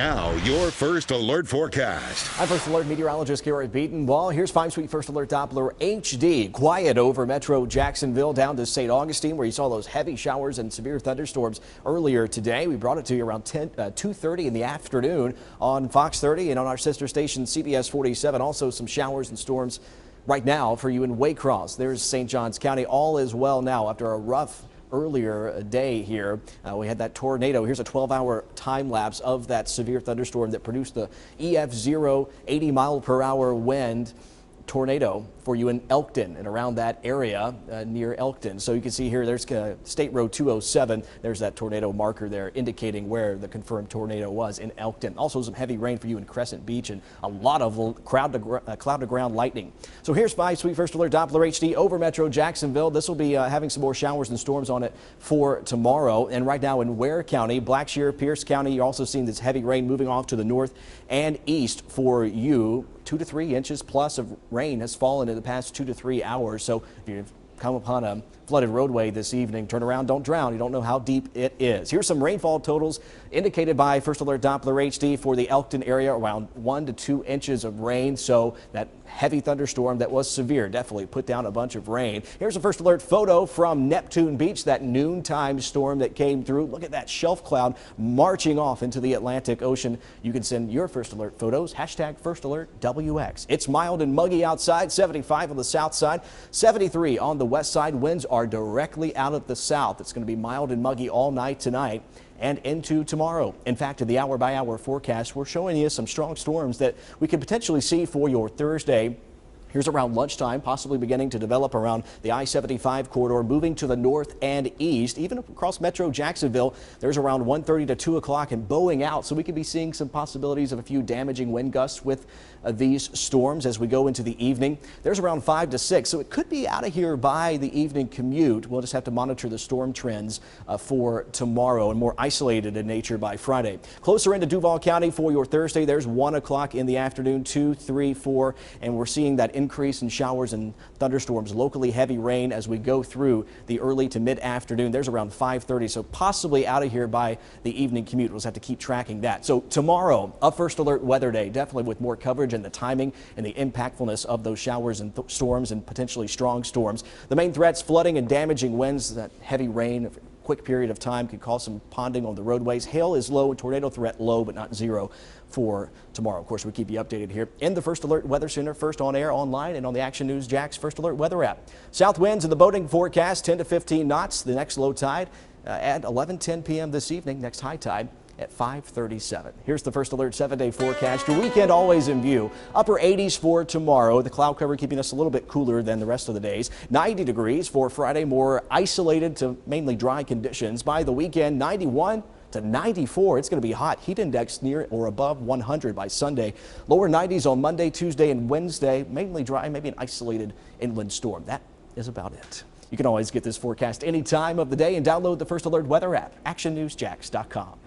Now, your First Alert forecast. I'm First Alert Meteorologist Garrett Bedenbaugh. Here's 5-Sweet First Alert Doppler HD. Quiet over Metro Jacksonville down to St. Augustine, where you saw those heavy showers and severe thunderstorms earlier today. We brought it to you around 2:30 in the afternoon on Fox 30 and on our sister station CBS 47. Also some showers and storms right now for you in Waycross. There's St. Johns County. All is well now after a rough earlier day here. We had that tornado. Here's a 12-hour time lapse of that severe thunderstorm that produced the EF0 80-mile-per-hour wind tornado for you in Elkton and around that area near Elkton. So you can see here there's State Road 207. There's that tornado marker there indicating where the confirmed tornado was in Elkton. Also some heavy rain for you in Crescent Beach and a lot of cloud to ground lightning. So here's 5-Sweet First Alert Doppler HD over Metro Jacksonville. This will be having some more showers and storms on it for tomorrow. And right now in Ware County, Blackshear, Pierce County, you're also seeing this heavy rain moving off to the north and east for you. 2 to 3 inches plus of rain has fallen in the past 2 to 3 hours. So if you've come upon a flooded roadway this evening, turn around, don't drown. You don't know how deep it is. Here's some rainfall totals indicated by First Alert Doppler HD for the Elkton area, around 1 to 2 inches of rain. So that heavy thunderstorm that was severe definitely put down a bunch of rain. Here's a First Alert photo from Neptune Beach, that noontime storm that came through. Look at that shelf cloud marching off into the Atlantic Ocean. You can send your First Alert photos, hashtag First Alert WX. It's mild and muggy outside, 75 on the south side, 73 on the west side. Winds are directly out of the south. It's going to be mild and muggy all night tonight and into tomorrow. In fact, in the hour-by-hour forecast, we're showing you some strong storms that we could potentially see for your Thursday. Here's around lunchtime, possibly beginning to develop around the I-75 corridor, moving to the north and east. Even across Metro Jacksonville, there's around 1:30 to 2 o'clock and bowing out. So we could be seeing some possibilities of a few damaging wind gusts with these storms as we go into the evening. There's around 5 to 6, so it could be out of here by the evening commute. We'll just have to monitor the storm trends for tomorrow and more isolated in nature by Friday. Closer into Duval County for your Thursday, there's 1 o'clock in the afternoon, 2, 3, 4, and we're seeing that increase in showers and thunderstorms, locally heavy rain as we go through the early to mid-afternoon. There's around 5:30, so possibly out of here by the evening commute. We'll just have to keep tracking that. So tomorrow, a First Alert weather day, definitely with more coverage and the timing and the impactfulness of those showers and storms and potentially strong storms. The main threats: flooding and damaging winds. That heavy rain, quick period of time, could cause some ponding on the roadways. Hail is low and tornado threat low, but not zero for tomorrow. Of course, we keep you updated here in the First Alert Weather Center, first on air, online, and on the Action News Jax First Alert Weather app. South winds in the boating forecast 10 to 15 knots. The next low tide at 11:10 p.m. this evening. Next high tide at 5:37. Here's the First Alert 7-day forecast. Your weekend always in view. Upper 80s for tomorrow. The cloud cover keeping us a little bit cooler than the rest of the days. 90 degrees for Friday. More isolated to mainly dry conditions. By the weekend, 91 to 94. It's going to be hot. Heat index near or above 100 by Sunday. Lower 90s on Monday, Tuesday, and Wednesday. Mainly dry, maybe an isolated inland storm. That is about it. You can always get this forecast any time of the day and download the First Alert weather app, actionnewsjax.com.